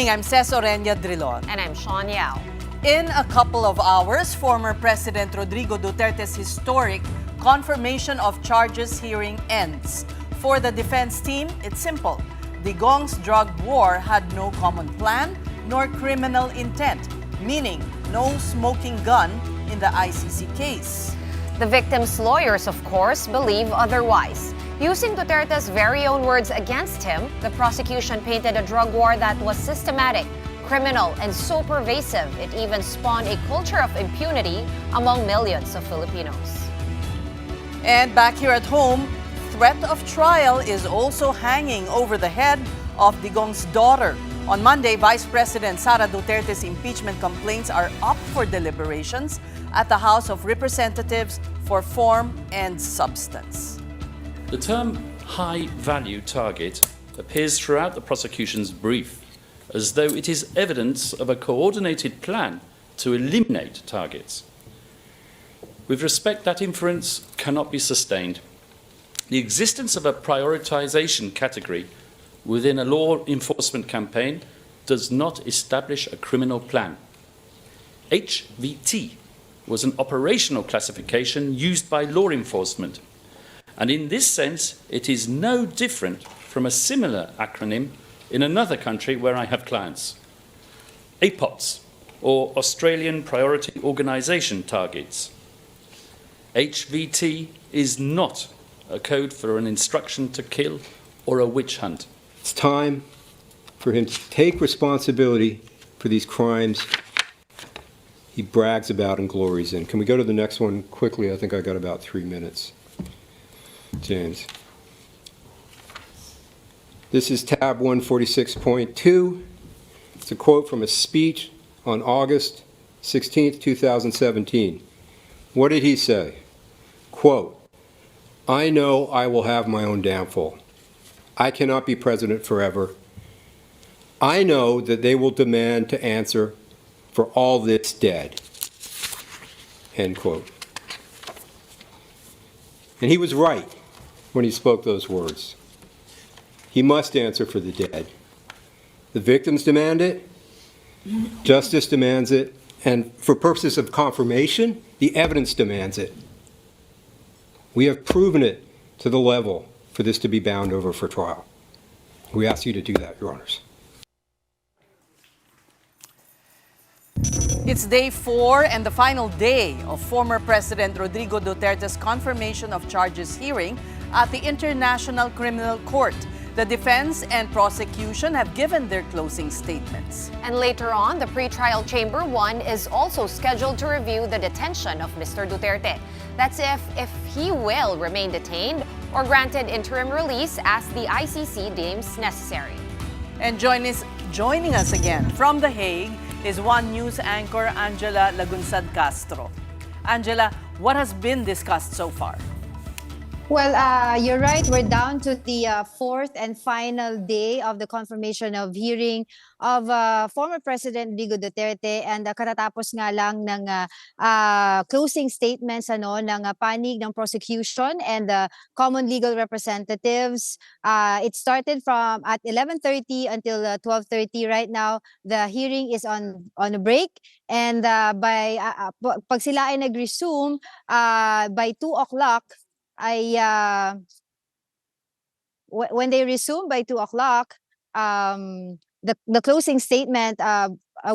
evening, I'm Ces Oreña-Drilon. And I'm Shawn Yao. In a couple of hours, former President Rodrigo Duterte's historic confirmation of charges hearing ends. For the defense team, it's simple. Digong's drug war had no common plan nor criminal intent, meaning no smoking gun in the ICC case. The victim's lawyers, of course, believe otherwise. Using Duterte's very own words against him, the prosecution painted a drug war that was systematic, criminal, and so pervasive it even spawned a culture of impunity among millions of Filipinos. And back here at home, threat of trial is also hanging over the head of Digong's daughter. On Monday, Vice President Sara Duterte's impeachment complaints are up for deliberations at the House of Representatives for form and substance. The term high-value target appears throughout the prosecution's brief, as though it is evidence of a coordinated plan to eliminate targets. With respect, that inference cannot be sustained. The existence of a prioritization category within a law enforcement campaign does not establish a criminal plan. HVT was an operational classification used by law enforcement, and in this sense, it is no different from a similar acronym in another country where I have clients. APOTS, or Australian Priority Organisation Targets. HVT is not a code for an instruction to kill or a witch hunt. It's time for him to take responsibility for these crimes he brags about and glories in. Can we go to the next one quickly? I think I got about 3 minutes. James. This is tab 146.2. It's a quote from a speech on August 16th, 2017. What did he say? Quote, "I know I will have my own downfall. I cannot be president forever. I know that they will demand to answer for all this dead." End quote. And he was right when he spoke those words. He must answer for the dead. The victims demand it, justice demands it, and for purposes of confirmation, the evidence demands it. We have proven it to the level for this to be bound over for trial. We ask you to do that, Your Honors. It's day 4 and the final day of former President Rodrigo Duterte's confirmation of charges hearing at the International Criminal Court. The defense and prosecution have given their closing statements. And later on, the pretrial Chamber 1 is also scheduled to review the detention of Mr. Duterte. That's if he will remain detained or granted interim release as the ICC deems necessary. And joining us again from The Hague is One News anchor Angela Lagunsad Castro. Angela, what has been discussed so far? Well, you're right. We're down to the fourth and final day of the confirmation of hearing of former President Rodrigo Duterte, and katatapos nga lang ng closing statements ng panig ng prosecution and the common legal representatives. It started from at 11:30 until 12:30. Right now, the hearing is on a break, and pag sila ay nag-resume by 2 o'clock, when they resume by 2 o'clock, the closing statement,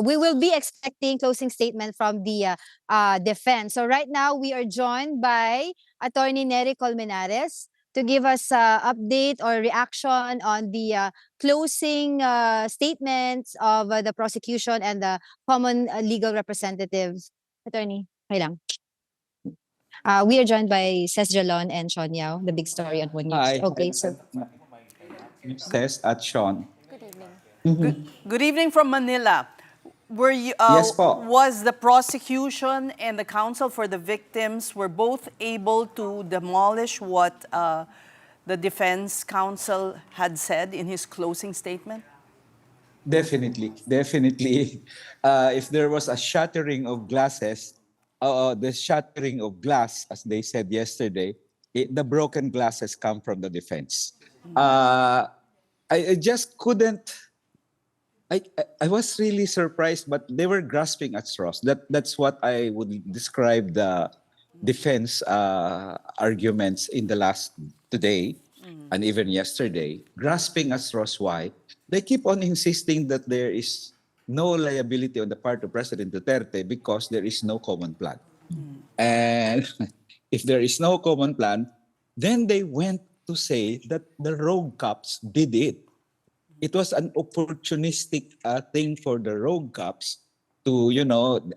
we will be expecting closing statement from the defense. So right now we are joined by Attorney Nery Colmenares to give us update or reaction on the closing statements of the prosecution and the common legal representatives. Attorney, okay lang. We are joined by Ces Oreña-Drilon and Shawn Yao, the Big Story on One News. Hi. Okay, so Ces at Shawn. Good evening. Good evening from Manila. Were you, Yes po. Was the prosecution and the counsel for the victims were both able to demolish what the defense counsel had said in his closing statement? Definitely. If there was a shattering of glasses, the shattering of glass, as they said yesterday, the broken glasses come from the defense. I just couldn't I was really surprised, but they were grasping at straws. That's what I would describe the defense arguments in the last today and even yesterday. Grasping at straws. Why? They keep on insisting that there is no liability on the part of President Duterte because there is no common plan. And if there is no common plan, then they went to say that the rogue cops did it. It was an opportunistic thing for the rogue cops to,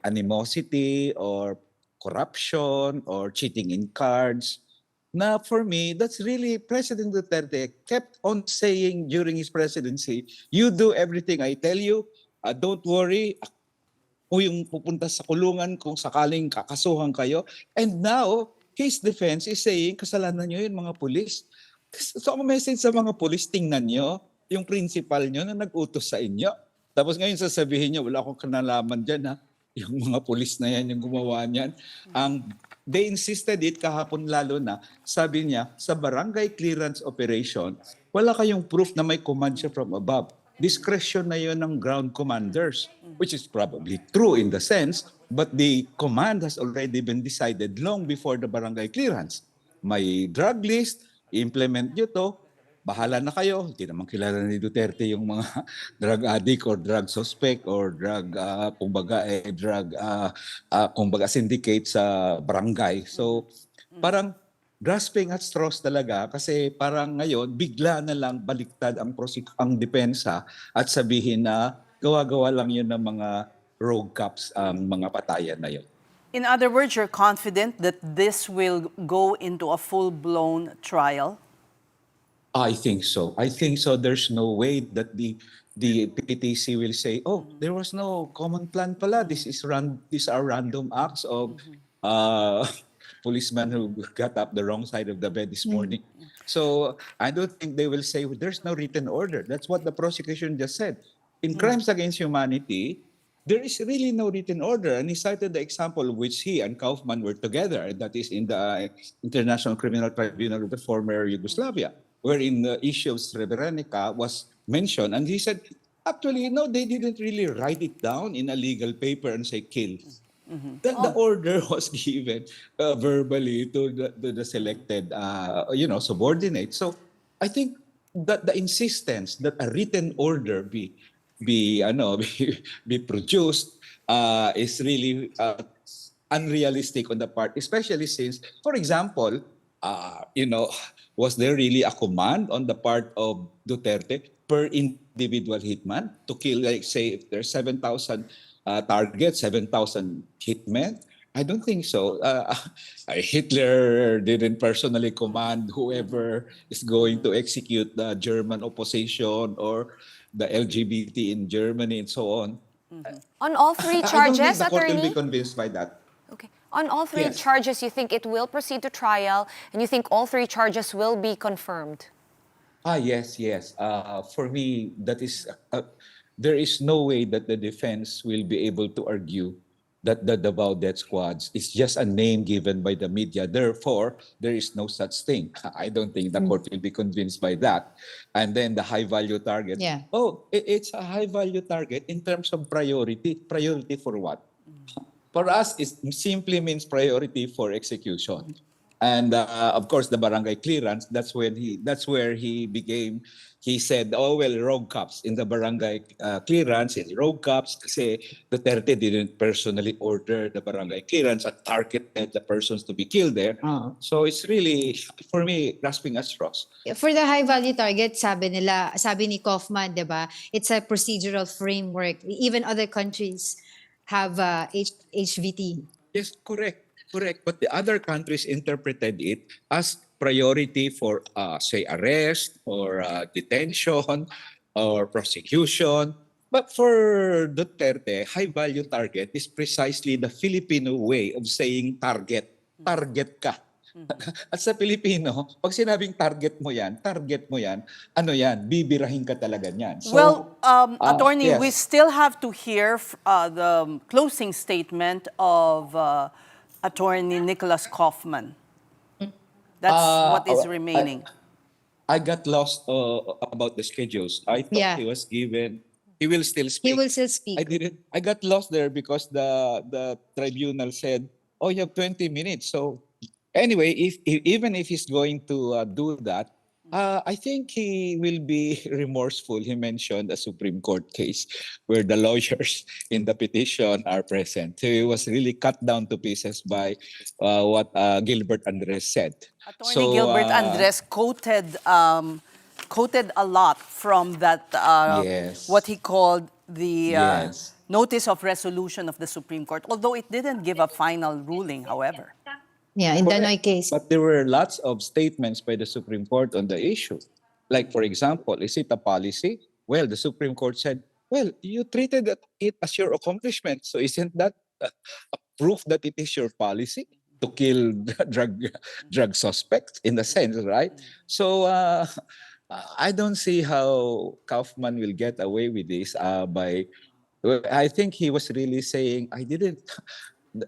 animosity or corruption or cheating in cards. Now, for me, that's really President Duterte kept on saying during his presidency, you do everything I tell you. Don't worry. Ako yung pupunta sa kulungan kung sakaling kakasuhan kayo. And now, his defense is saying, kasalanan nyo yun mga pulis. So, ang message sa mga pulis, tingnan nyo yung principal nyo na nag-utos sa inyo. Tapos ngayon sasabihin nyo, wala akong kanalaman dyan ha. Yung mga pulis na yan, yung gumawa niyan. They insisted it kahapon lalo na, sabi niya, sa barangay clearance operation, wala kayong proof na may command siya from above. Discretion na yun ng ground commanders, which is probably true in the sense, but the command has already been decided long before the barangay clearance. May drug list, implement nyo to, bahala na kayo. Hindi naman kilala ni Duterte yung mga drug addict or drug suspect or drug, syndicate sa barangay. So, parang grasping at straws talaga kasi parang ngayon bigla na lang baliktad ang depensa at sabihin na gawa-gawa lang yun ng mga rogue cops ang mga patayan na yun. In other words, you're confident that this will go into a full-blown trial? I think so. There's no way that the PTC will say, oh, there was no common plan pala. These are random acts of policemen who got up the wrong side of the bed this morning. So I don't think they will say there's no written order. That's what the prosecution just said. In crimes against humanity, there is really no written order. And he cited the example which he and Kaufman were together, that is in the International Criminal Tribunal of the former Yugoslavia, wherein the issue of Srebrenica was mentioned. And he said, actually, no, they didn't really write it down in a legal paper and say kill. The order was given verbally to the selected, subordinate. So I think that the insistence that a written order be produced is really unrealistic on the part, especially since, for example, was there really a command on the part of Duterte per individual hitman to kill, like, say, if there's 7,000 targets, 7,000 hitmen? I don't think so. Hitler didn't personally command whoever is going to execute the German opposition or the LGBT in Germany and so on. On all three I don't think charges, the court will attorney? be convinced by that. Okay. On all three Yes. charges, you think it will proceed to trial, and you think all three charges will be confirmed? Yes. For me, that is, there is no way that the defense will be able to argue that the Davao Death Squads is just a name given by the media. Therefore, there is no such thing. I don't think the court will be convinced by that. And then the high-value target. Yeah. Oh, it's a high-value target in terms of priority. Priority for what? For us, it simply means priority for execution. And of course, the barangay clearance, that's where he said, oh, well, rogue cops in the barangay clearance, it's rogue cops kasi Duterte didn't personally order the barangay clearance and targeted the persons to be killed there. So it's really, for me, grasping at straws. For the high value target, sabi ni Kaufman, 'di ba? It's a procedural framework. Even other countries have HVT. Yes, correct. But the other countries interpreted it as priority for, say, arrest or detention or prosecution. But for Duterte, high-value target is precisely the Filipino way of saying target. Target ka. At sa Pilipino, pag sinabing target mo yan, ano yan, bibirahin ka talaga niyan. So, Well, Attorney, yes. we still have to hear the closing statement of Attorney Nicholas Kaufman. That's what is remaining. I got lost about the schedules. I thought Yeah. he was given he will still He speak. will still speak. I got lost there because the tribunal said, "Oh, you have 20 minutes." So anyway, even if he's going to do that, I think he will be remorseful. He mentioned a Supreme Court case where the lawyers in the petition are present. He was really cut down to pieces by what Gilbert Andres said. Attorney Gilbert Andres quoted a lot from that, Yes. what he called the Yes. notice of resolution of the Supreme Court, although it didn't give a final ruling, however. Yeah, in the Noy case. But there were lots of statements by the Supreme Court on the issue. Like, for example, is it a policy? Well, the Supreme Court said, well, you treated it as your accomplishment. So isn't that a proof that it is your policy to kill drug suspects in a sense, right? So I don't see how Kaufman will get away with this by. Well, I think he was really saying, I didn't.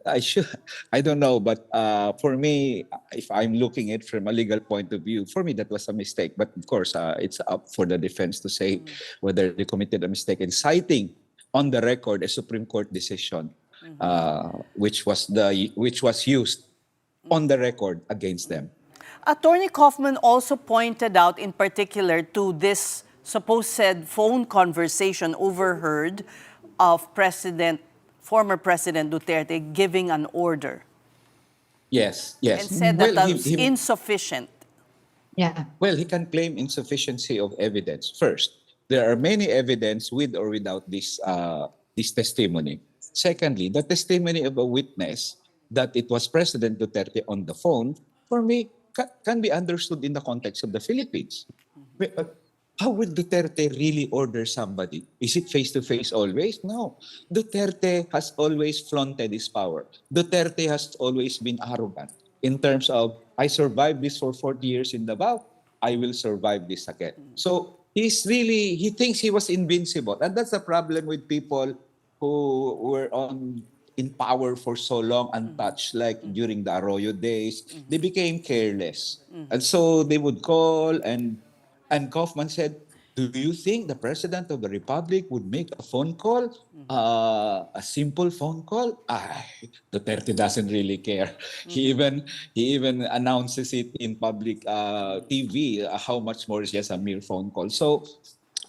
I should. I don't know, but for me, if I'm looking at it from a legal point of view, for me that was a mistake. But of course, it's up for the defense to say whether they committed a mistake in citing on the record a Supreme Court decision, which was used on the record against them. Attorney Kaufman also pointed out in particular to this supposed phone conversation overheard of former President Duterte giving an order, Yes, yes. and said that Well, was insufficient. Yeah. Well, he can claim insufficiency of evidence. First, there are many evidence with or without this testimony. Secondly, the testimony of a witness that it was President Duterte on the phone, for me, can be understood in the context of the Philippines. How would Duterte really order somebody? Is it face-to-face always? No. Duterte has always flaunted his power. Duterte has always been arrogant in terms of, I survived this for 40 years in Davao, I will survive this again. So he thinks he was invincible. And that's the problem with people who were in power for so long, untouched, like during the Arroyo days. They became careless. And so they would call and Kaufman said, do you think the President of the Republic would make a phone call? A simple phone call? Duterte doesn't really care. He even announces it in public TV, how much more is just a mere phone call. So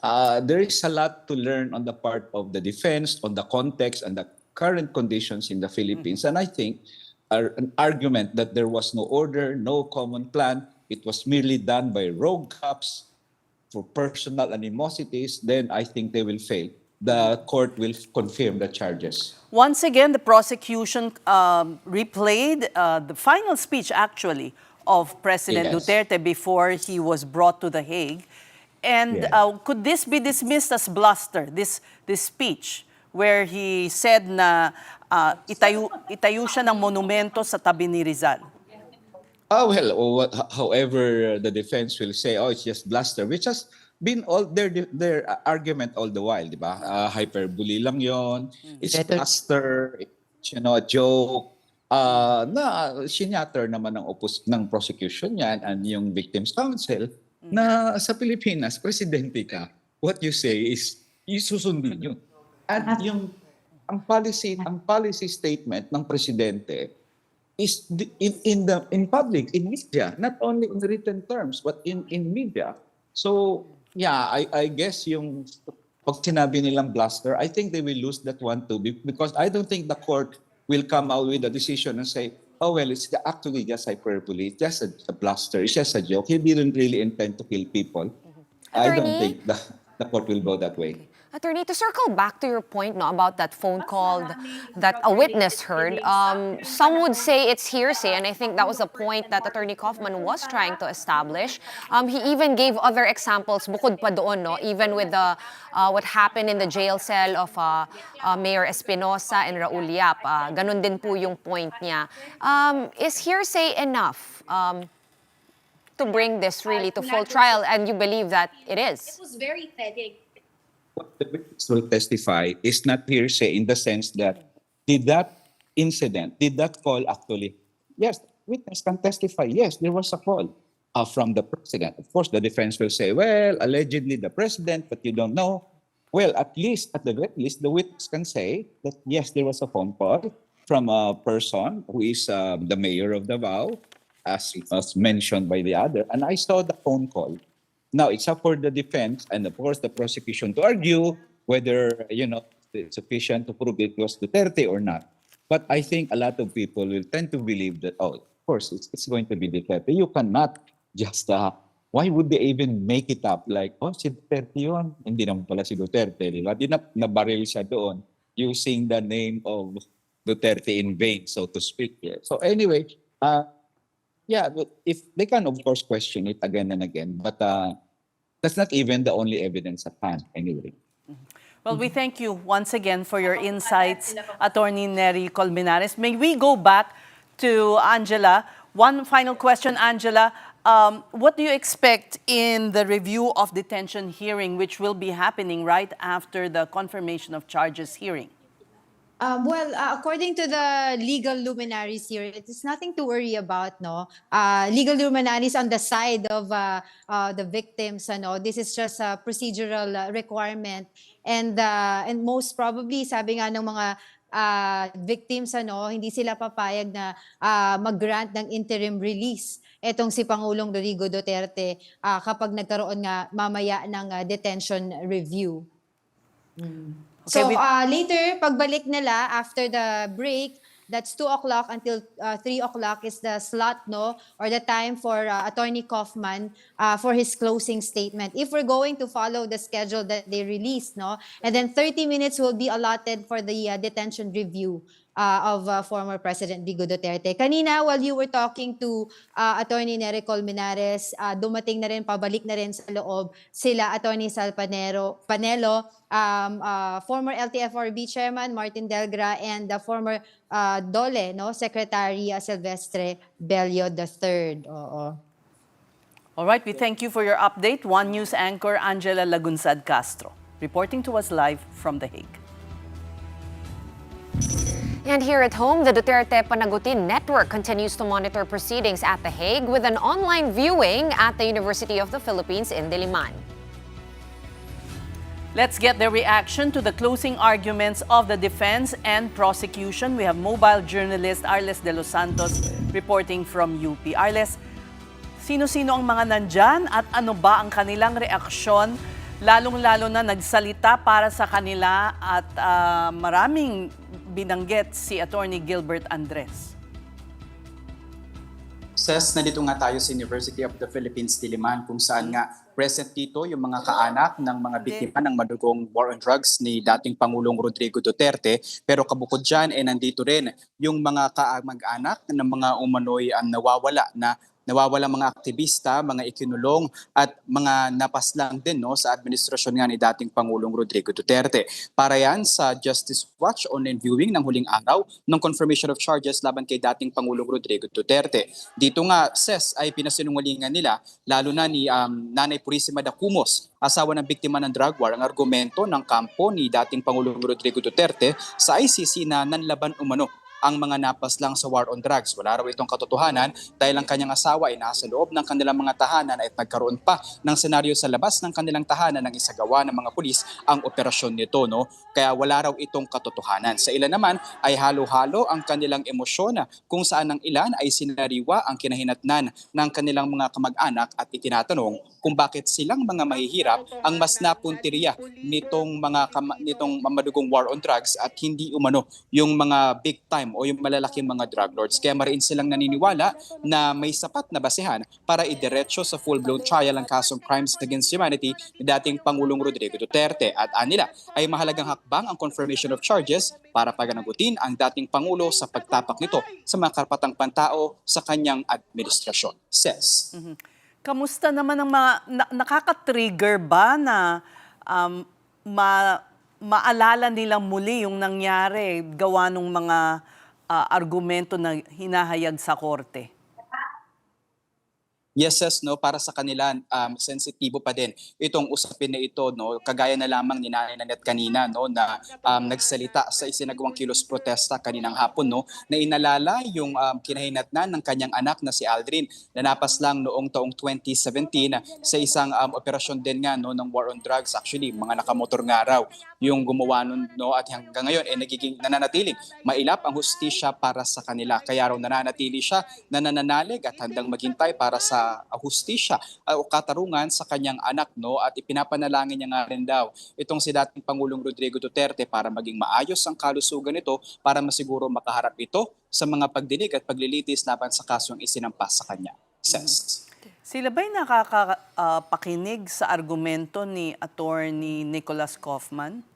there is a lot to learn on the part of the defense, on the context and the current conditions in the Philippines. And I think an argument that there was no order, no common plan, it was merely done by rogue cops for personal animosities, then I think they will fail. The court will confirm the charges. Once again, the prosecution replayed the final speech, actually, of President Yes. Duterte before he was brought to The Hague. And Yes. could this be dismissed as bluster, this speech, where he said na itayo siya ng monumento sa tabi ni Rizal? However, the defense will say, it's just bluster, which has been all their argument all the while, di ba? Hyperbole lang yon, it's bluster, a joke. Na sinatter naman ng prosecution yan and yung victims counsel na sa Pilipinas, presidente ka, what you say is isusundin yun. At ang policy statement ng presidente is in public, in media, not only in written terms, but in media. So, yeah, I guess yung pag sinabi nilang bluster, I think they will lose that one too, because I don't think the court will come out with a decision and say, oh, well, it's actually just hyperbole, it's just a bluster, it's just a joke. He didn't really intend to kill people. I don't think the court will go that way. Attorney, to circle back to your point about that phone call that a witness heard, some would say it's hearsay, and I think that was a point that Attorney Kaufman was trying to establish. He even gave other examples, bukod pa doon, even with what happened in the jail cell of Mayor Espinosa and Raul Yap. Ganun din po yung point niya. Is hearsay enough to bring this really to full trial, and you believe that it is? It was very pathetic. What the witness will testify is not hearsay in the sense that did that call actually, yes, witness can testify, yes, there was a call from the president. Of course, the defense will say, well, allegedly the president, but you don't know. Well, at the very least, the witness can say that yes, there was a phone call from a person who is the mayor of Davao, as was mentioned by the other, and I saw the phone call. Now, it's up for the defense and of course the prosecution to argue whether, it's sufficient to prove it was Duterte or not. But I think a lot of people will tend to believe that, oh, of course, it's going to be Duterte. You cannot just, why would they even make it up? Like, oh, si Duterte yun. Hindi naman pala si Duterte, di ba? Di na nabaril siya doon using the name of Duterte in vain, so to speak. Yeah. So anyway, yeah, but if they can, of course, question it again and again, but that's not even the only evidence at hand anyway. Well, we thank you once again for your insights, Attorney Nery Colmenares. May we go back to Angela? One final question, Angela. What do you expect in the review of detention hearing, which will be happening right after the confirmation of charges hearing? Well, according to the legal luminaries here, it is nothing to worry about, no? Legal luminaries on the side of the victims, ano? This is just a procedural requirement. And most probably, sabi nga ng mga victims, ano, hindi sila papayag na mag-grant ng interim release etong si Pangulong Rodrigo Duterte kapag nagkaroon nga mamaya ng detention review. Okay, So later, pagbalik nila after the break, that's 2 o'clock until 3 o'clock is the slot, no? Or the time for Attorney Kaufman for his closing statement. If we're going to follow the schedule that they released, no? And then 30 minutes will be allotted for the detention review of former President Vigo Duterte. Kanina, while you were talking to Attorney Nery Colmenares, dumating na rin, pabalik na rin sa loob sila Attorney Sal Panelo, former LTFRB Chairman Martin Delgra, and the former DOLE, no, Secretary Silvestre Bello III. Oo. All right, we thank you for your update. One News anchor Angela Lagunsad Castro, reporting to us live from The Hague. And here at home, the Duterte Panagutin Network continues to monitor proceedings at The Hague with an online viewing at the University of the Philippines in Diliman. Let's get the reaction to the closing arguments of the defense and prosecution. We have mobile journalist Arles de los Santos reporting from UP. Arles, sino-sino ang mga nandyan at ano ba ang kanilang reaksyon? Lalong-lalo na nagsalita para sa kanila at maraming binanggit si Attorney Gilbert Andres. Ses, nandito nga tayo sa University of the Philippines, Diliman, kung saan nga present dito yung mga kaanak ng mga biktima ng madugong war on drugs ni dating Pangulong Rodrigo Duterte. Pero kabukod dyan, nandito rin yung mga mag-anak ng mga umano'y nawawala mga aktivista, mga ikinulong at mga napaslang din, no, sa administrasyon nga ni dating Pangulong Rodrigo Duterte. Para yan sa Justice Watch online viewing ng huling araw ng confirmation of charges laban kay dating Pangulong Rodrigo Duterte. Dito nga, Ses, ay pinasinungalingan nila, lalo na ni Nanay Purisima Dacumos, asawa ng biktima ng drug war, ang argumento ng kampo ni dating Pangulong Rodrigo Duterte sa ICC na nanlaban umano ang mga napaslang sa war on drugs. Wala raw itong katotohanan dahil ang kanyang asawa ay nasa loob ng kanilang mga tahanan at nagkaroon pa ng senaryo sa labas ng kanilang tahanan ng isagawa ng mga pulis ang operasyon nito. No? Kaya wala raw itong katotohanan. Sa ilan naman ay halo-halo ang kanilang emosyon kung saan ang ilan ay sinariwa ang kinahinatnan ng kanilang mga kamag-anak at itinatanong kung bakit silang mga mahihirap ang mas napuntirya nitong madugong war on drugs at hindi umano yung mga big time o yung malalaking mga drug lords. Kaya mariin silang naniniwala na may sapat na basehan para idiretso sa full-blown trial ang kasong crimes against humanity ni dating Pangulong Rodrigo Duterte. At anila ay mahalagang hakbang ang confirmation of charges para paganagutin ang dating Pangulo sa pagtapak nito sa mga karapatang pantao sa kanyang administrasyon. Ses. Kamusta naman ang mga nakaka-trigger ba na maalala nilang muli yung nangyari gawa ng mga argumento na hinahayag sa korte? Yes, no, para sa kanila sensitibo pa din itong usapin na ito, no, kagaya na lamang ni Nanay Nanette kanina, no, na nagsalita sa isinagawang kilos protesta kaninang hapon, no, na inalala yung kinahinatnan ng kanyang anak na si Aldrin na napas lang noong taong 2017 sa isang operasyon din nga, no, ng war on drugs. Actually, mga nakamotor nga raw yung gumawa nun, no, at hanggang ngayon nagiging nananatiling mailap ang hustisya para sa kanila. Kaya raw nananatili siya na nananalig at handang maghintay para sa hustisya o katarungan sa kanyang anak, no, at ipinapanalangin niya nga rin daw itong si dating Pangulong Rodrigo Duterte para maging maayos ang kalusugan nito para masiguro makaharap ito sa mga pagdinig at paglilitis laban sa kasong isinampas sa kanya. Ses. Sila ba'y nakakapakinig sa argumento ni Attorney Nicholas Kaufman?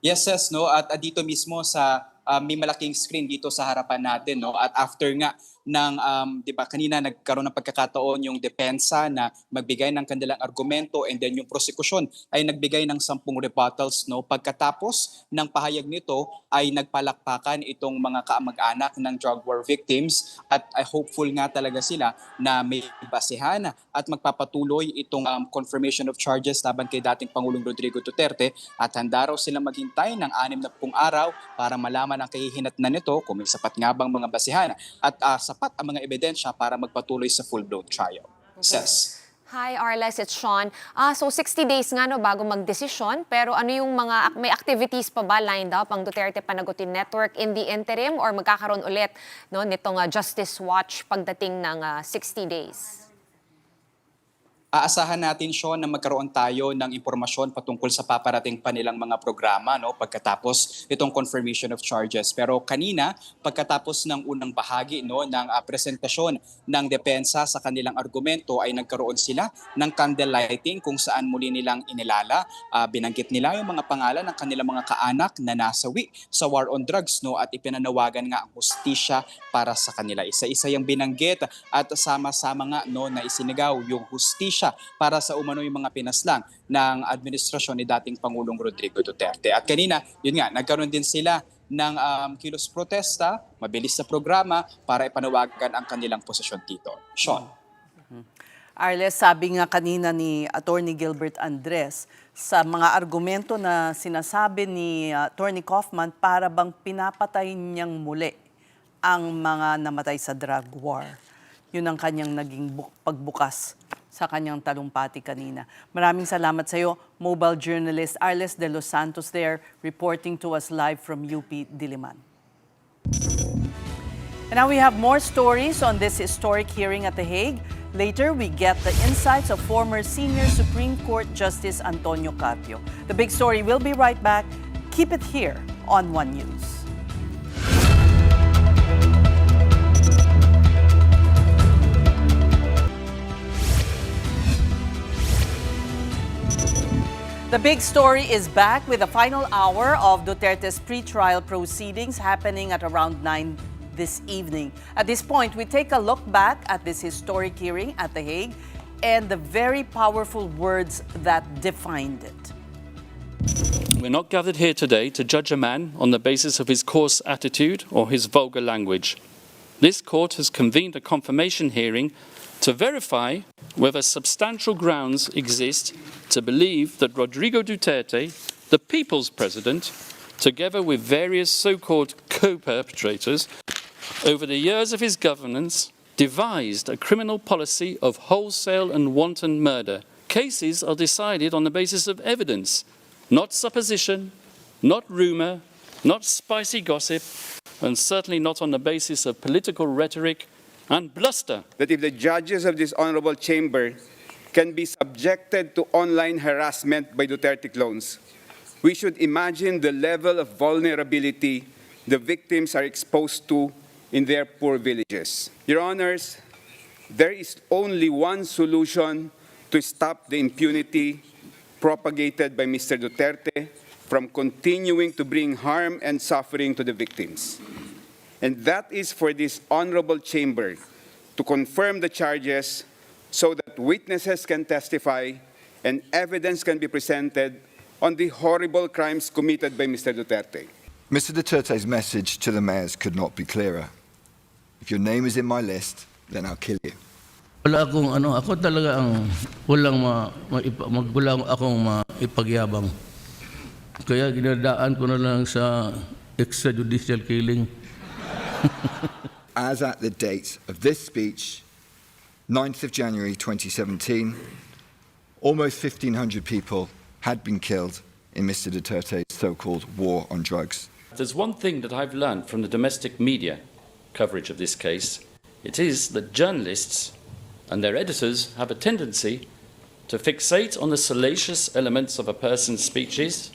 Yes, no, at dito mismo sa may malaking screen dito sa harapan natin, no, at after nga ng 'di ba kanina nagkaroon ng pagkakataon yung depensa na magbigay ng kanilang argumento and then yung prosekusyon ay nagbigay ng 10 rebuttals, no. Pagkatapos ng pahayag nito ay nagpalakpakan itong mga kaamag-anak ng drug war victims at hopeful nga talaga sila na may basehan at magpapatuloy itong confirmation of charges laban kay dating Pangulong Rodrigo Duterte at handa raw silang maghintay ng 60 araw para malaman ang kahihinatnan nito kung may sapat nga bang mga basehan at sapat ang mga ebidensya para magpatuloy sa full-blown trial. Ses. Hi, Arles, it's Shawn. So 60 days nga no, bago magdesisyon, pero ano yung mga, may activities pa ba lined up ang Duterte Panagutin Network in the interim or magkakaroon ulit no, nitong Justice Watch pagdating ng 60 days? Aasahan natin, Shawn, na magkaroon tayo ng impormasyon patungkol sa paparating pa nilang mga programa, no, pagkatapos itong confirmation of charges. Pero kanina, pagkatapos ng unang bahagi, no, ng presentasyon ng depensa sa kanilang argumento ay nagkaroon sila ng candle lighting kung saan muli nilang inilala, binanggit nila yung mga pangalan ng kanilang mga kaanak na nasawi sa war on drugs, no, at ipinanawagan nga ang hustisya para sa kanila. Isa-isa yung binanggit at sama-sama nga, no, na isinigaw yung hustisya para sa umano yung mga pinaslang ng administrasyon ni dating Pangulong Rodrigo Duterte. At kanina, yun nga, nagkaroon din sila ng kilos protesta, mabilis na programa para ipanawagan ang kanilang posisyon dito. Shawn. Arles, sabi nga kanina ni Attorney Gilbert Andres, sa mga argumento na sinasabi ni Attorney Kaufman, para bang pinapatay niyang muli ang mga namatay sa drug war. Yun ang kanyang naging pagbukas sa kanyang talumpati kanina. Maraming salamat sa iyo, mobile journalist Arles de los Santos there, reporting to us live from UP Diliman. And now we have more stories on this historic hearing at The Hague. Later, we get the insights of former senior Supreme Court Justice Antonio Carpio. The big story will be right back. Keep it here on One News. The big story is back with the final hour of Duterte's pre-trial proceedings happening at around 9 this evening. At this point, we take a look back at this historic hearing at The Hague and the very powerful words that defined it. We're not gathered here today to judge a man on the basis of his coarse attitude or his vulgar language. This court has convened a confirmation hearing to verify whether substantial grounds exist to believe that Rodrigo Duterte, the people's president, together with various so-called co-perpetrators, over the years of his governance, devised a criminal policy of wholesale and wanton murder. Cases are decided on the basis of evidence, not supposition, not rumor, not spicy gossip, and certainly not on the basis of political rhetoric and bluster. That if the judges of this honorable chamber can be subjected to online harassment by Duterte clones, we should imagine the level of vulnerability the victims are exposed to in their poor villages. Your Honors, there is only one solution to stop the impunity propagated by Mr. Duterte from continuing to bring harm and suffering to the victims. And that is for this honorable chamber to confirm the charges so that witnesses can testify and evidence can be presented on the horrible crimes committed by Mr. Duterte. Mr. Duterte's message to the mayors could not be clearer. If your name is in my list, then I'll kill you. Wala akong ako talaga ang wala akong maipagyabang. Kaya ginadaan ko na lang sa extrajudicial killing. As at the date of this speech, 9th of January 2017, almost 1,500 people had been killed in Mr. Duterte's so-called war on drugs. There's one thing that I've learned from the domestic media coverage of this case. It is that journalists and their editors have a tendency to fixate on the salacious elements of a person's speeches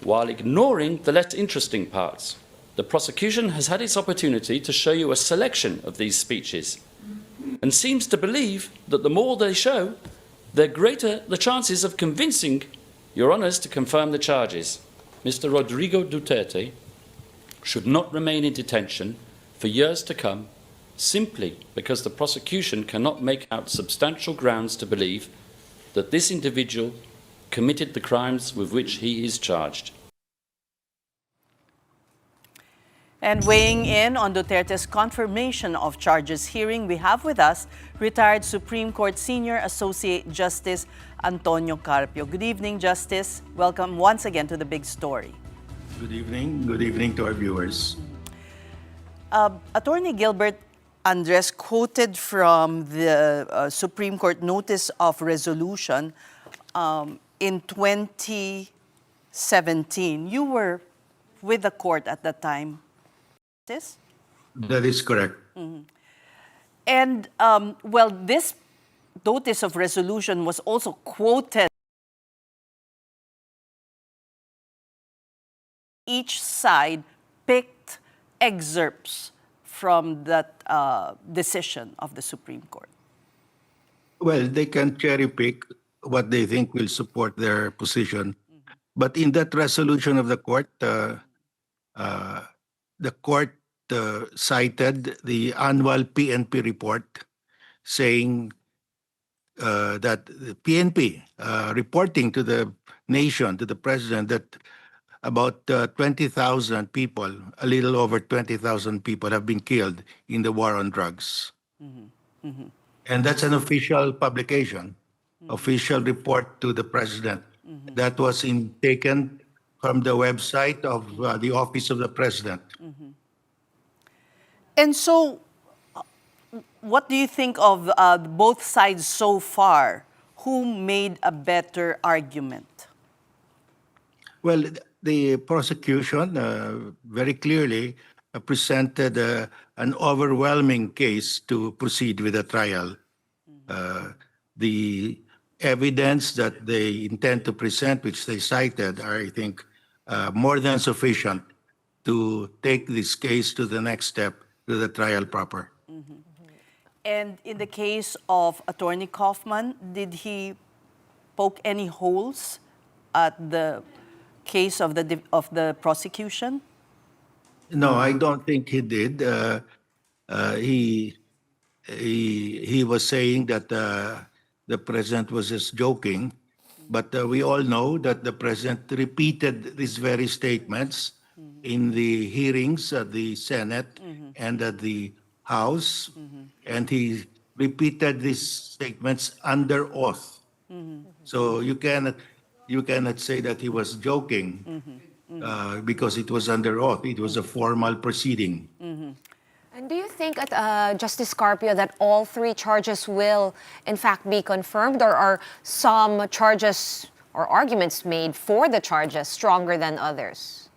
while ignoring the less interesting parts. The prosecution has had its opportunity to show you a selection of these speeches and seems to believe that the more they show, the greater the chances of convincing Your Honours to confirm the charges. Mr. Rodrigo Duterte should not remain in detention for years to come simply because the prosecution cannot make out substantial grounds to believe that this individual committed the crimes with which he is charged. And weighing in on Duterte's confirmation of charges hearing, we have with us retired Supreme Court Senior Associate Justice Antonio Carpio. Good evening, Justice. Welcome once again to The Big Story. Good evening. Good evening to our viewers. Attorney Gilbert Andres quoted from the Supreme Court Notice of Resolution in 2017. You were with the court at that time. This? That is correct. And, well, this notice of resolution was also quoted. Each side picked excerpts from that decision of the Supreme Court. Well, they can cherry pick what they think will support their position. But in that resolution of the court cited the annual PNP report saying that the PNP reporting to the nation, to the president, that about 20,000 people, a little over 20,000 people have been killed in the war on drugs. And that's an official publication, official report to the president. That was taken from the website of the Office of the President. And so, what do you think of both sides so far? Who made a better argument? Well, the prosecution very clearly presented an overwhelming case to proceed with the trial. The evidence that they intend to present, which they cited, are, I think, more than sufficient to take this case to the next step, to the trial proper. And in the case of Attorney Kaufman, did he poke any holes at the case of the prosecution? No, I don't think he did. He was saying that the president was just joking, but we all know that the president repeated these very statements in the hearings at the Senate and at the House, and he repeated these statements under oath. So you cannot say that he was joking because it was under oath. It was a formal proceeding. And do you think, Justice Carpio, that all three charges will, in fact, be confirmed, or are some charges or arguments made for the charges stronger than others?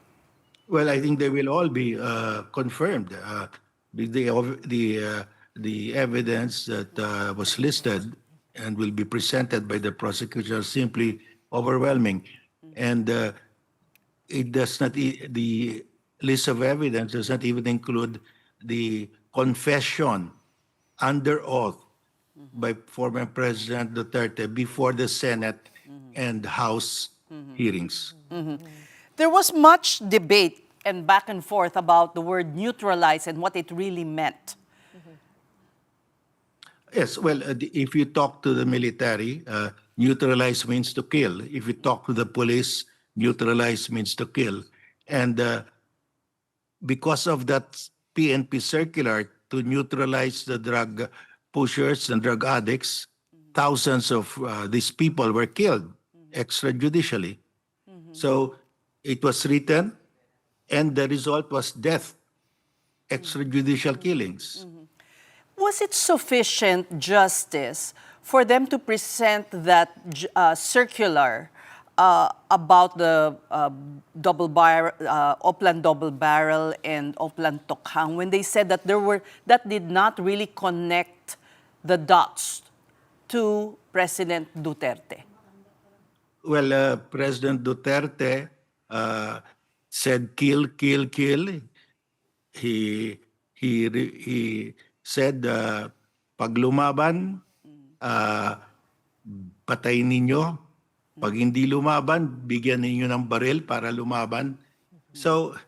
Well, I think they will all be confirmed. The evidence that was listed and will be presented by the prosecutor is simply overwhelming, and it does not. The list of evidence does not even include the confession under oath by former President Duterte before the Senate and House hearings. There was much debate and back and forth about the word neutralize and what it really meant. Yes, well, if you talk to the military, neutralize means to kill. If you talk to the police, neutralize means to kill. And because of that PNP circular to neutralize the drug pushers and drug addicts, thousands of these people were killed extrajudicially. So it was written, and the result was death, extrajudicial killings. Was it sufficient justice for them to present that circular about the Oplan double barrel and Oplan Tokhang when they said that that did not really connect the dots to President Duterte? Well, President Duterte said kill, kill, kill. He said pag lumaban, patayin ninyo. Pag hindi lumaban, bigyan ninyo ng baril para lumaban. So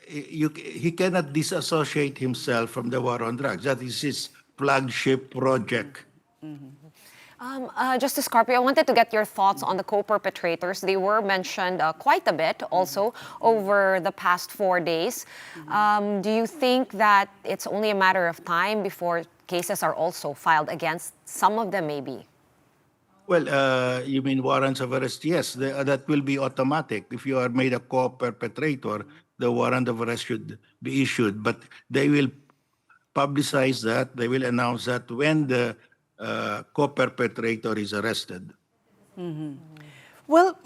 he cannot disassociate himself from the war on drugs. That is his flagship project. Justice Carpio, I wanted to get your thoughts on the co-perpetrators. They were mentioned quite a bit also over the past 4 days. Do you think that it's only a matter of time before cases are also filed against some of them maybe? Well, you mean warrants of arrest? Yes, that will be automatic. If you are made a co-perpetrator, the warrant of arrest should be issued. But they will publicize that, they will announce that when the co-perpetrator is arrested. Well,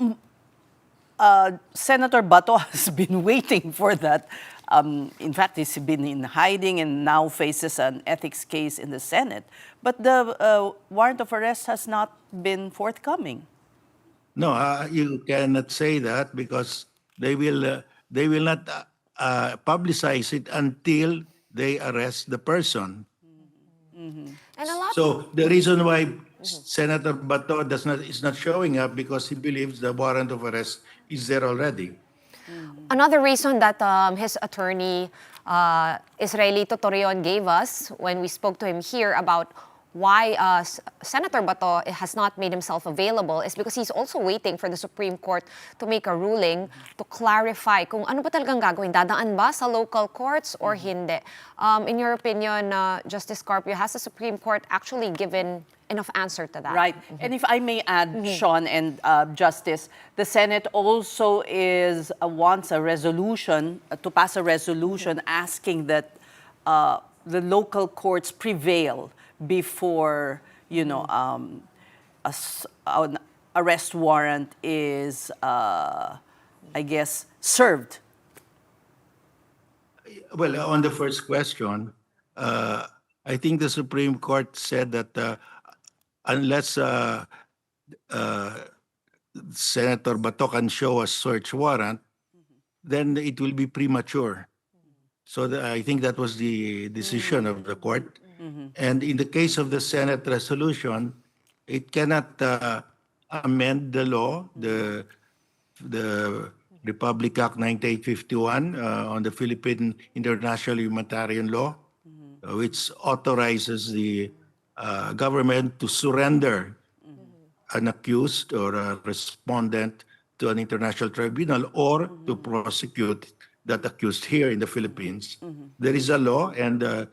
Senator Bato has been waiting for that. In fact, he's been in hiding and now faces an ethics case in the Senate. But the warrant of arrest has not been forthcoming. No, you cannot say that because they will not publicize it until they arrest the person. And a lot So the reason why Senator Bato is not showing up because he believes the warrant of arrest is there already. Another reason that his attorney, Israelito Torreon, gave us when we spoke to him here about why Senator Bato has not made himself available is because he's also waiting for the Supreme Court to make a ruling to clarify kung ano ba talagang gagawin. Dadaan ba sa local courts or hindi? In your opinion, Justice Carpio, has the Supreme Court actually given enough answer to that? Right. And if I may add, Shawn and Justice, the Senate also wants a resolution, to pass a resolution asking that the local courts prevail before, an arrest warrant is, I guess, served. Well, on the first question, I think the Supreme Court said that unless Senator Bato can show a search warrant, then it will be premature. So I think that was the decision of the court. And in the case of the Senate resolution, it cannot amend the law, the Republic Act 9851 on the Philippine International Humanitarian Law, which authorizes the government to surrender an accused or a respondent to an international tribunal or to prosecute that accused here in the Philippines. There is a law, and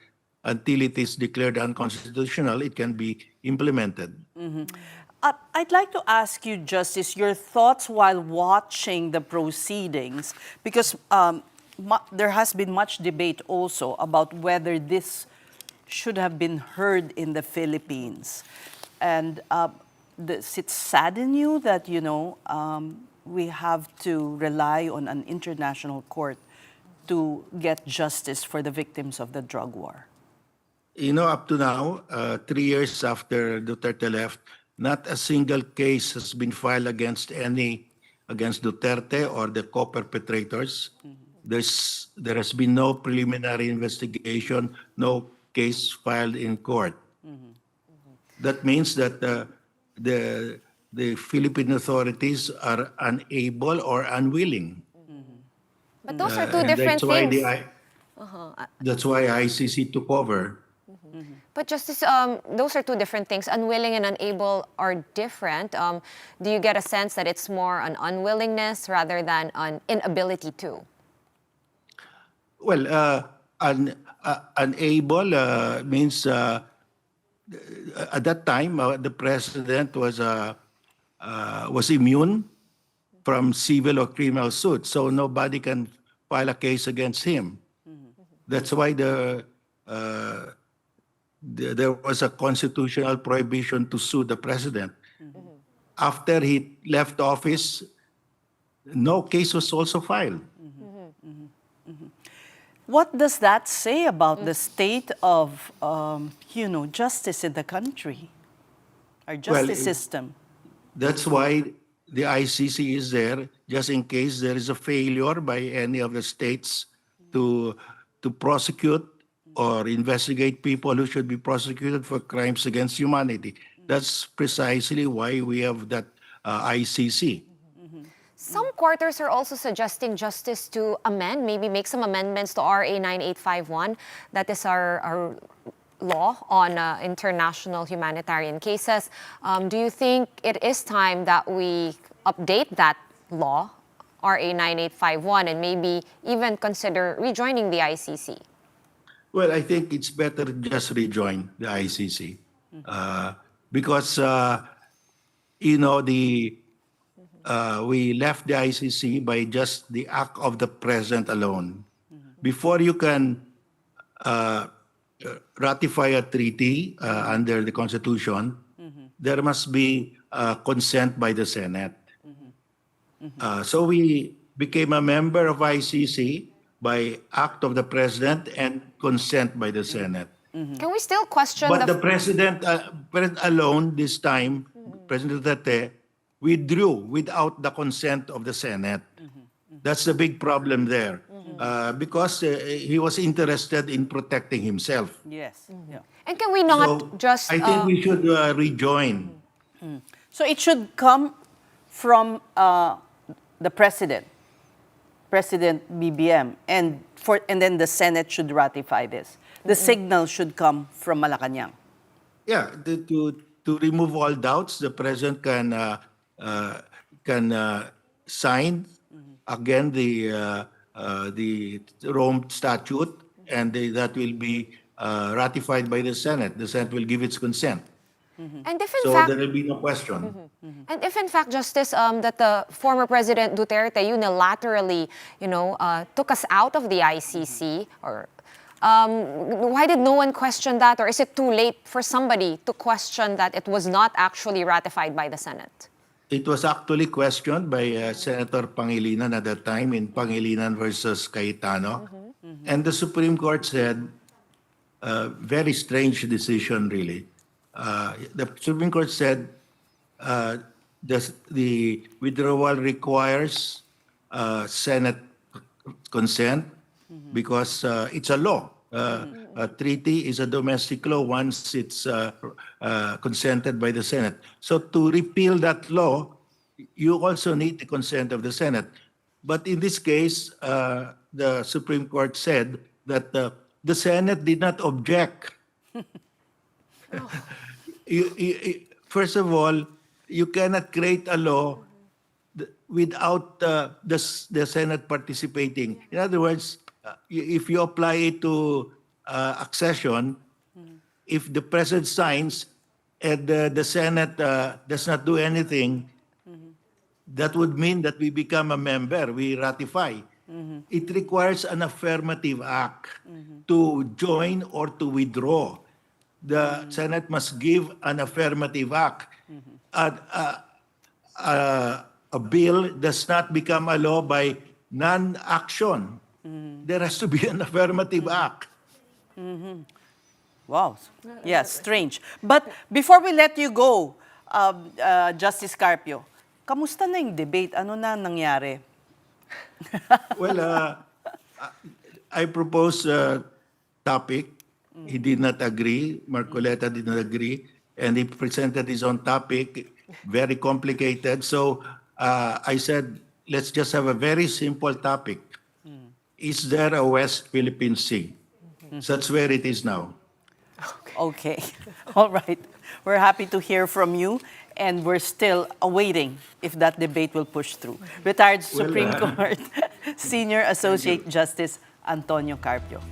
until it is declared unconstitutional, it can be implemented. I'd like to ask you, Justice, your thoughts while watching the proceedings, because there has been much debate also about whether this should have been heard in the Philippines. And does it sadden you that, we have to rely on an international court to get justice for the victims of the drug war? Up to now, 3 years after Duterte left, not a single case has been filed against Duterte or the co-perpetrators. There has been no preliminary investigation, no case filed in court. That means that the Philippine authorities are unable or unwilling. But those are two different things. That's why ICC took over. But Justice, those are two different things. Unwilling and unable are different. Do you get a sense that it's more an unwillingness rather than an inability to? Well, unable means at that time the president was immune from civil or criminal suit, so nobody can file a case against him. That's why there was a constitutional prohibition to sue the president. After he left office, no case was also filed. What does that say about the state of, justice in the country, our justice system? That's why the ICC is there, just in case there is a failure by any of the states to prosecute or investigate people who should be prosecuted for crimes against humanity. That's precisely why we have that ICC. Some quarters are also suggesting justice to amend, maybe make some amendments to RA 9851. That is our law on international humanitarian cases. Do you think it is time that we update that law, RA 9851, and maybe even consider rejoining the ICC? Well, I think it's better just rejoin the ICC because, we left the ICC by just the act of the president alone. Before you can ratify a treaty under the Constitution, there must be consent by the Senate. So we became a member of ICC by act of the president and consent by the Senate. Can we still question But the president alone this time, President Duterte, withdrew without the consent of the Senate. That's the big problem there. Because he was interested in protecting himself. Yes. Yeah. And can we not So just... I think we should rejoin. So it should come from the President BBM, and then the Senate should ratify this. The signal should come from Malacanang. Yeah, to remove all doubts, the president can sign again the Rome Statute, and that will be ratified by the Senate. The Senate will give its consent. And if in So fact... there will be no question. And if in fact, Justice, that the former President Duterte unilaterally, took us out of the ICC, or why did no one question that? Or is it too late for somebody to question that it was not actually ratified by the Senate? It was actually questioned by Senator Pangilinan at that time in Pangilinan versus Cayetano. And the Supreme Court said, very strange decision really. The Supreme Court said the withdrawal requires Senate consent because it's a law. A treaty is a domestic law once it's consented by the Senate. So to repeal that law, you also need the consent of the Senate. But in this case, the Supreme Court said that the Senate did not object. First of all, you cannot create a law without the Senate participating. In other words, if you apply it to accession, if the president signs and the Senate does not do anything, that would mean that we become a member, we ratify. It requires an affirmative act to join or to withdraw. The Senate must give an affirmative act. A bill does not become a law by non-action. There has to be an affirmative act. Wow. Yeah, strange. But before we let you go, Justice Carpio, kamusta na yung debate? Ano na nangyari? Well, I proposed a topic. He did not agree. Marcoleta did not agree. And he presented his own topic, very complicated. So I said, let's just have a very simple topic. Is there a West Philippine Sea? So that's where it is now. Okay. All right. We're happy to hear from you, and we're still awaiting if that debate will push through. Retired Supreme Court Senior Associate Justice Antonio Carpio.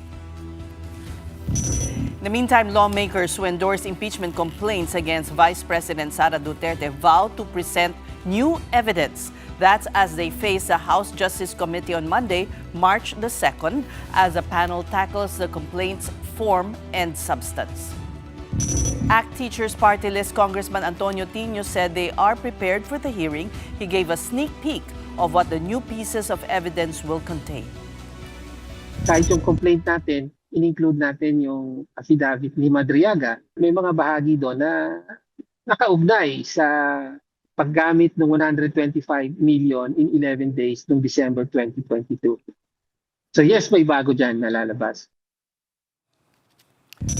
In the meantime, lawmakers who endorsed impeachment complaints against Vice President Sara Duterte vowed to present new evidence. That's as they face the House Justice Committee on Monday, March the 2nd, as the panel tackles the complaints' form and substance. ACT Teachers Party List Congressman Antonio Tino said they are prepared for the hearing. He gave a sneak peek of what the new pieces of evidence will contain. Kahit yung complaint natin, in-include natin yung affidavit ni Madriaga. May mga bahagi doon na nakaugnay sa paggamit ng 125 million in 11 days noong December 2022. So yes, may bago dyan na lalabas.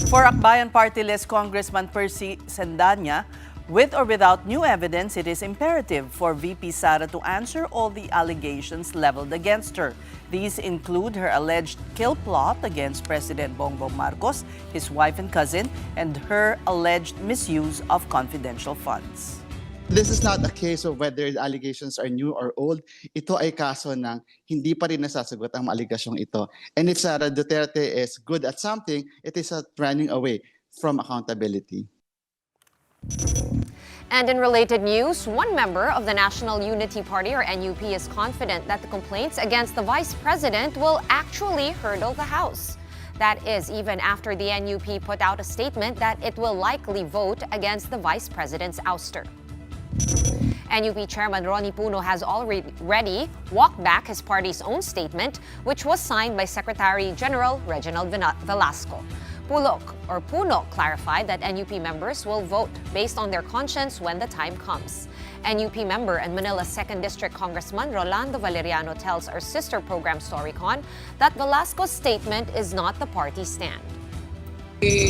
For Akbayan Party List Congressman Percy Sendanya, with or without new evidence, it is imperative for VP Sara to answer all the allegations leveled against her. These include her alleged kill plot against President Bongbong Marcos, his wife and cousin, and her alleged misuse of confidential funds. This is not a case of whether the allegations are new or old. Ito ay kaso ng hindi pa rin nasasagot ang mga allegasyong ito. And if Sara Duterte is good at something, it is running away from accountability. And in related news, one member of the National Unity Party, or NUP, is confident that the complaints against the Vice President will actually hurdle the House. That is, even after the NUP put out a statement that it will likely vote against the Vice President's ouster. NUP Chairman Ronnie Puno has already walked back his party's own statement, which was signed by Secretary General Reginald Velasco. Puno clarified that NUP members will vote based on their conscience when the time comes. NUP member and Manila's 2nd District Congressman Rolando Valeriano tells our sister program Storycon that Velasco's statement is not the party stand.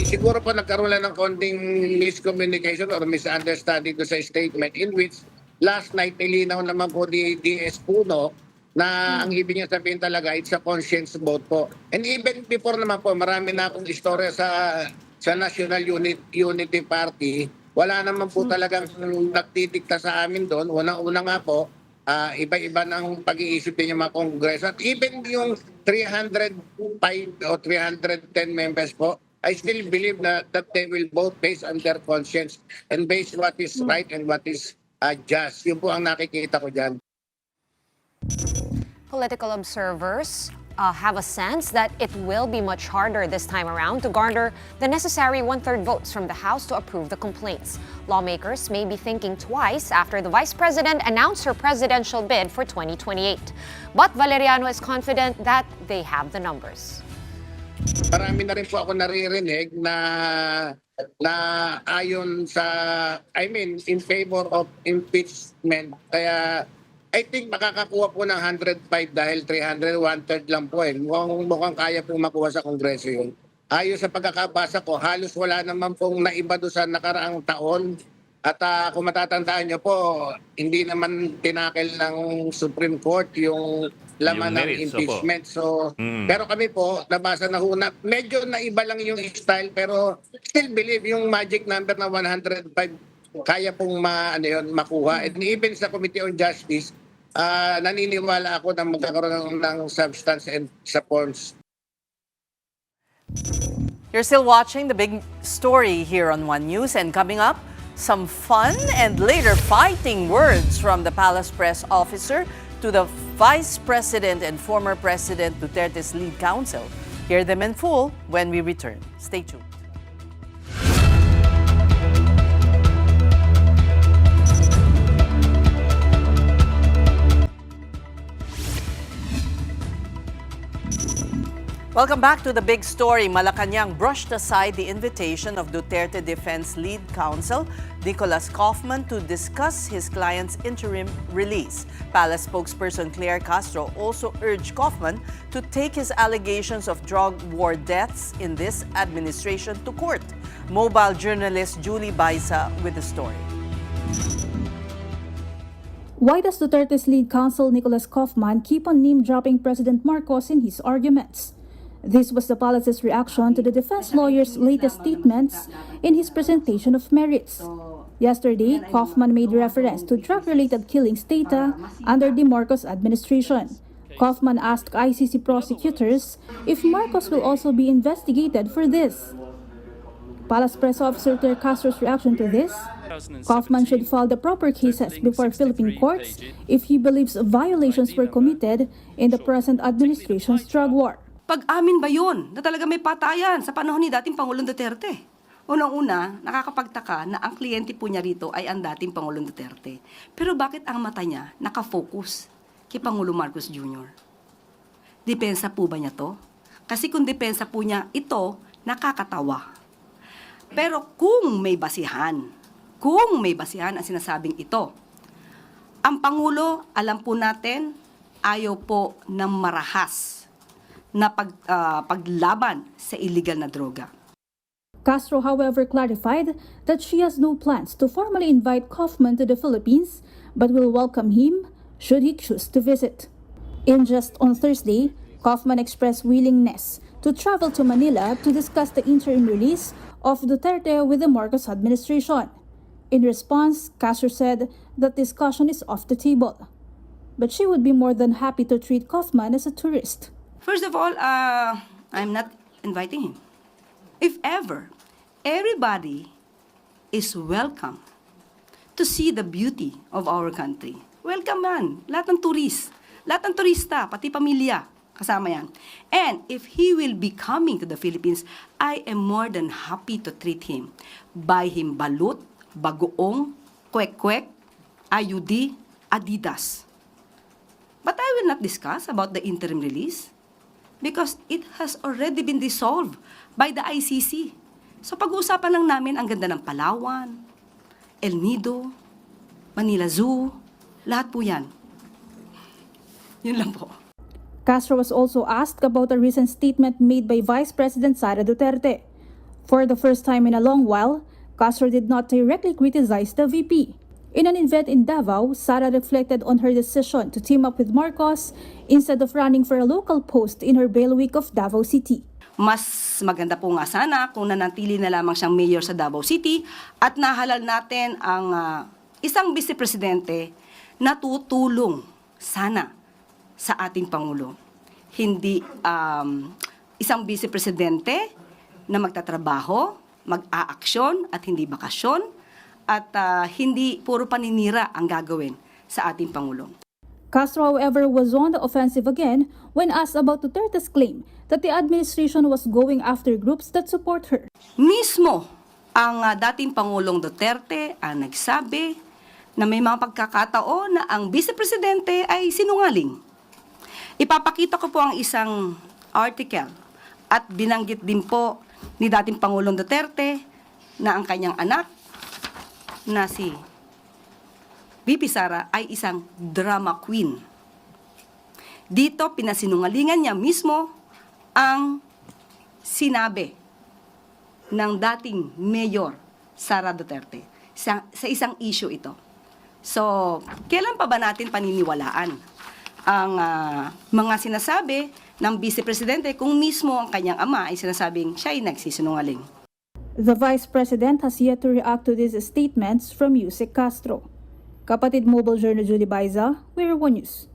Siguro po nagkaroon lang ng konting miscommunication or misunderstanding sa statement in which last night nilinaw naman po ni DS Puno na ang ibig niya sabihin talaga it's a conscience vote po. And even before naman po, marami na akong istorya sa National Unity Party. Wala naman po talagang nagtitikta sa amin doon. Una nga po, iba-iba ng pag-iisip din yung mga kongreso. At even yung 305 o 310 members po, I still believe that they will vote based on their conscience and based what is right and what is just. Yun po ang nakikita ko dyan. Political observers have a sense that it will be much harder this time around to garner the necessary 1/3 votes from the House to approve the complaints. Lawmakers may be thinking twice after the Vice President announced her presidential bid for 2028. But Valeriano is confident that they have the numbers. Marami na rin po ako naririnig na ayon sa, in favor of impeachment. Kaya I think makakakuha po ng 105 dahil 300, 1/3 lang po eh. Mukhang kaya po makuha sa Kongreso yun. Ayon sa pagkakabasa ko, halos wala naman pong naiba doon sa nakaraang taon. At kung matatandaan nyo po, hindi naman tinakel ng Supreme Court yung laman ng impeachment. So, pero kami po, nabasa na ho na medyo naiba lang yung style pero still believe yung magic number na 105 kaya pong makuha. And even sa Committee on Justice, naniniwala ako na magkakaroon ng substance and sa forms. You're still watching the big story here on One News, and coming up, some fun and later fighting words from the Palace press officer to the Vice President and former President Duterte's lead counsel. Hear them in full when we return. Stay tuned. Welcome back to the big story. Malacanang brushed aside the invitation of Duterte Defense Lead Counsel Nicolas Kaufman to discuss his client's interim release. Palace spokesperson Claire Castro also urged Kaufman to take his allegations of drug war deaths in this administration to court. Mobile journalist Julie Baisa with the story. Why does Duterte's lead counsel Nicolas Kaufman keep on name-dropping President Marcos in his arguments? This was the palace's reaction to the defense lawyer's latest statements in his presentation of merits. Yesterday, Kaufman made reference to drug-related killings data under the Marcos administration. Kaufman asked ICC prosecutors if Marcos will also be investigated for this. Palace Press Officer Claire Castro's reaction to this: Kaufman should file the proper cases before Philippine courts if he believes violations were committed in the present administration's drug war. Pag-amin ba yun na talaga may patayan sa panahon ni dating Pangulong Duterte? Unang-una, nakakapagtaka na ang kliyente po niya rito ay ang dating Pangulong Duterte. Pero bakit ang mata niya nakafocus kay Pangulo Marcos Jr.? Depensa po ba niya to? Kasi kung depensa po niya ito, nakakatawa. Pero kung may basihan ang sinasabing ito, ang Pangulo, alam po natin, ayaw po ng marahas na paglaban sa illegal na droga. Castro, however, clarified that she has no plans to formally invite Kaufman to the Philippines, but will welcome him should he choose to visit. Just on Thursday, Kaufman expressed willingness to travel to Manila to discuss the interim release of Duterte with the Marcos administration. In response, Castro said that discussion is off the table, but she would be more than happy to treat Kaufman as a tourist. First of all, I'm not inviting him. If ever, everybody is welcome to see the beauty of our country. Welcome man, lahat ng turista, pati pamilya, kasama yan. And if he will be coming to the Philippines, I am more than happy to treat him. Buy him balut, bagoong, kwek-kwek, ayudi, adidas. But I will not discuss about the interim release because it has already been dissolved by the ICC. So pag-uusapan lang namin ang ganda ng Palawan, El Nido, Manila Zoo, lahat po yan. Yun lang po. Castro was also asked about a recent statement made by Vice President Sara Duterte. For the first time in a long while, Castro did not directly criticize the VP. In an event in Davao, Sara reflected on her decision to team up with Marcos instead of running for a local post in her bailiwick of Davao City. Mas maganda po nga sana kung nanatili na lamang siyang mayor sa Davao City at nahalal natin ang isang vice-presidente na tutulong sana sa ating Pangulo. Hindi isang vice-presidente na magtatrabaho, mag-aaksyon at hindi bakasyon at hindi puro paninira ang gagawin sa ating Pangulo. Castro, however, was on the offensive again when asked about Duterte's claim that the administration was going after groups that support her. Mismo ang dating Pangulong Duterte ang nagsabi na may mga pagkakataon na ang vice-presidente ay sinungaling. Ipapakita ko po ang isang article at binanggit din po ni dating Pangulong Duterte na ang kanyang anak na si VP Sara ay isang drama queen. Dito, pinasinungalingan niya mismo ang sinabi ng dating Mayor Sara Duterte sa isang issue ito. So, kailan pa ba natin paniniwalaan ang mga sinasabi ng Vice Presidente kung mismo ang kanyang ama ay sinasabing siya ay nagsisinungaling? The Vice President has yet to react to these statements from Yusek Castro. Kapatid Mobile Journal Judy Baiza, We're One News.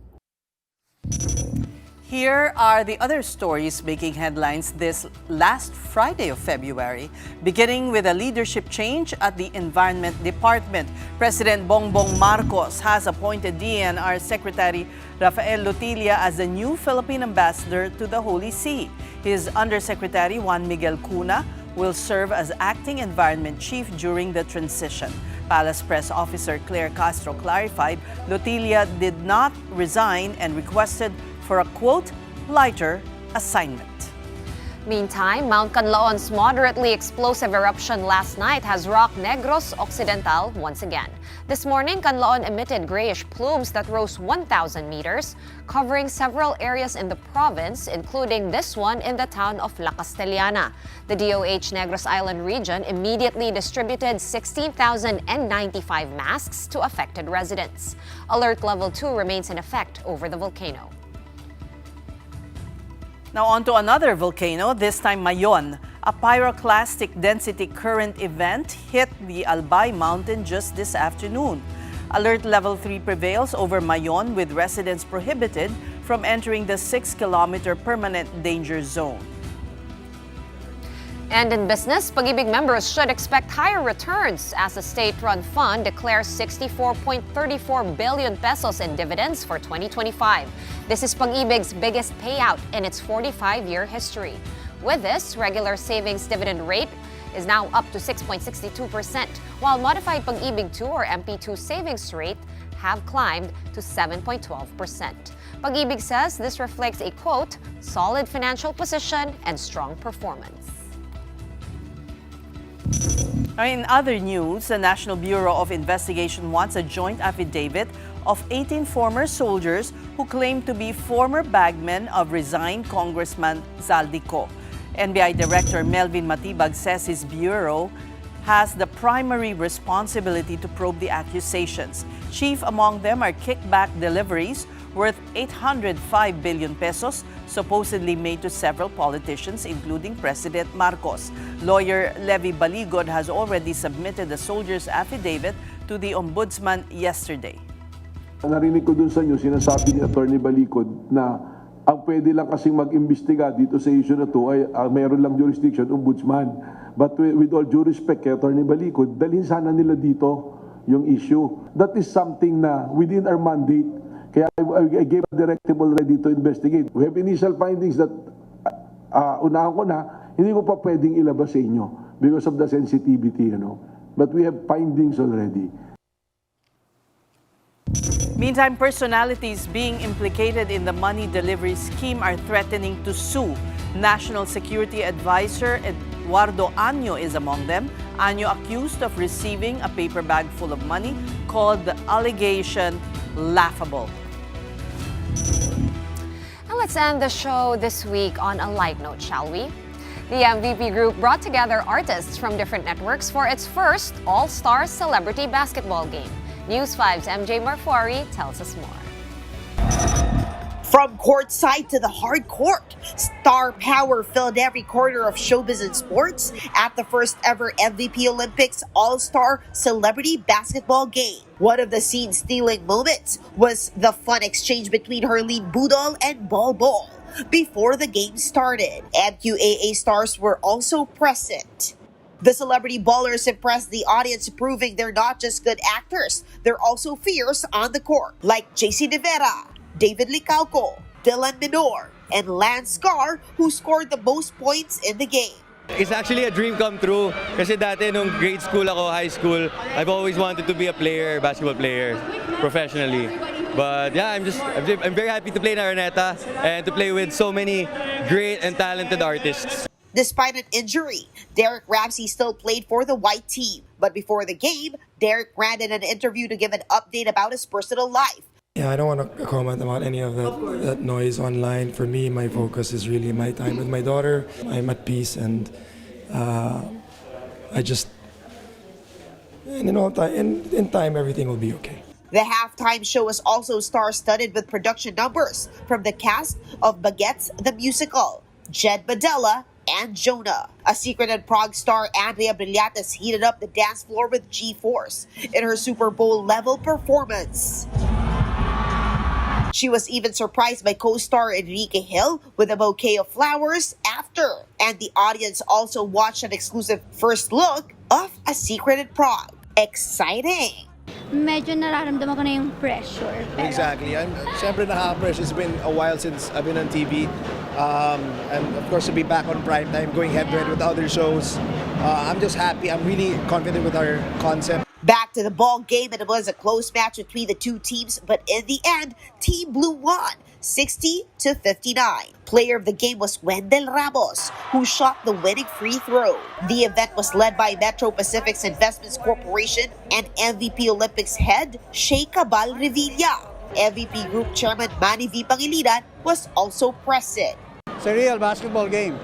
Here are the other stories making headlines this last Friday of February, beginning with a leadership change at the Environment Department. President Bongbong Marcos has appointed DENR Secretary Rafael Lutilla as the new Philippine ambassador to the Holy See. His Undersecretary Juan Miguel Cuna will serve as acting environment chief during the transition. Palace Press Officer Claire Castro clarified Lutilla did not resign and requested for a, quote, lighter assignment. Meantime, Mount Canlaon's moderately explosive eruption last night has rocked Negros Occidental once again. This morning, Canlaon emitted grayish plumes that rose 1,000 meters, covering several areas in the province, including this one in the town of La Castellana. The DOH Negros Island region immediately distributed 16,095 masks to affected residents. Alert Level 2 remains in effect over the volcano. Now on to another volcano, this time Mayon. A pyroclastic density current event hit the Albay Mountain just this afternoon. Alert Level 3 prevails over Mayon, with residents prohibited from entering the 6-kilometer permanent danger zone. And in business, Pag-ibig members should expect higher returns as the state-run fund declares 64.34 billion pesos in dividends for 2025. This is Pag-ibig's biggest payout in its 45-year history. With this, regular savings dividend rate is now up to 6.62%, while modified Pag-ibig 2 or MP2 savings rate have climbed to 7.12%. Pag-ibig says this reflects a, quote, solid financial position and strong performance. In other news, the National Bureau of Investigation wants a joint affidavit of 18 former soldiers who claim to be former bagmen of resigned Congressman Zaldico. NBI Director Melvin Matibag says his bureau has the primary responsibility to probe the accusations. Chief among them are kickback deliveries worth 805 billion pesos supposedly made to several politicians, including President Marcos. Lawyer Levi Baligod has already submitted the soldier's affidavit to the Ombudsman yesterday. Narinig ko dun sa inyo, sinasabi ni Attorney Baligod na ang pwede lang kasing mag-imbestiga dito sa issue na to ay mayroon lang jurisdiction, Ombudsman. But with all due respect kay Attorney Baligod, dalhin sana nila dito yung issue. That is something na within our mandate. Kaya I gave a directive already to investigate. We have initial findings that unahan ko na, hindi ko pa pwedeng ilabas sa inyo because of the sensitivity, But we have findings already. Meantime, personalities being implicated in the money delivery scheme are threatening to sue. National Security Advisor Eduardo Año is among them. Año accused of receiving a paper bag full of money, called the allegation laughable. And let's end the show this week on a light note, shall we? The MVP Group brought together artists from different networks for its first all-star celebrity basketball game. News 5's MJ Marfori tells us more. From courtside to the hard court, star power filled every corner of showbiz and sports at the first ever MVP Olympics All-Star Celebrity Basketball Game. One of the scene-stealing moments was the fun exchange between Herlene Budol and Bol Bol before the game started. MQAA stars were also present. The celebrity ballers impressed the audience, proving they're not just good actors, they're also fierce on the court, like JC De Vera, David Licauco, Dylan Minor, and Lance Scar, who scored the most points in the game. It's actually a dream come true. Kasi dati nung grade school ako, high school, I've always wanted to be a player, basketball player, professionally. But yeah, I'm very happy to play in Araneta and to play with so many great and talented artists. Despite an injury, Derek Ramsey still played for the white team. But before the game, Derek granted an interview to give an update about his personal life. Yeah, I don't want to comment about any of that noise online. For me, my focus is really my time with my daughter. I'm at peace, and I just, and in time, everything will be okay. The halftime show was also star-studded with production numbers from the cast of Baguettes the Musical, Jed Badella, and Jonah. A Secret and Prague star, Andrea Brillantes, heated up the dance floor with G-Force in her Super Bowl-level performance. She was even surprised by co-star Enrique Hill with a bouquet of flowers after. And the audience also watched an exclusive first look of A Secret in Prague. Exciting! Medyo nararamdaman ko na yung pressure. Pero... Exactly. Siyempre nakaka-pressure. It's been a while since I've been on TV. And of course to be back on primetime, going head-to-head with other shows. I'm just happy. I'm really confident with our concept. Back to the ball game, and it was a close match between the two teams, but in the end, Team Blue won 60-59. Player of the game was Wendell Ramos, who shot the winning free throw. The event was led by Metro Pacific's Investments Corporation and MVP Olympics head Shea Cabal Revilla. MVP Group Chairman Manny V. Pangilinan was also present. It's a real basketball game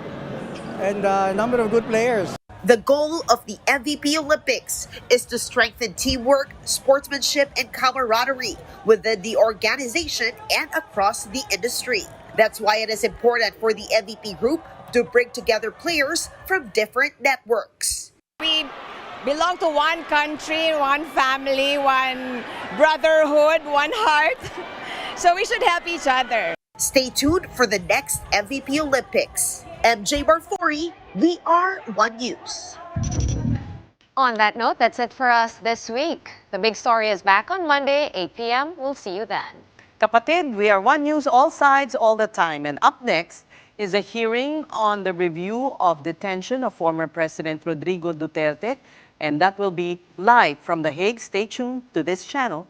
and a number of good players. The goal of the MVP Olympics is to strengthen teamwork, sportsmanship, and camaraderie within the organization and across the industry. That's why it is important for the MVP Group to bring together players from different networks. We belong to one country, one family, one brotherhood, one heart. So we should help each other. Stay tuned for the next MVP Olympics. MJ Barfori, VR1 News. On that note, that's it for us this week. The Big Story is back on Monday, 8 p.m. We'll see you then. Kapatid, we are One News all sides all the time. And up next is a hearing on the review of detention of former President Rodrigo Duterte. And that will be live from The Hague. Stay tuned to this channel.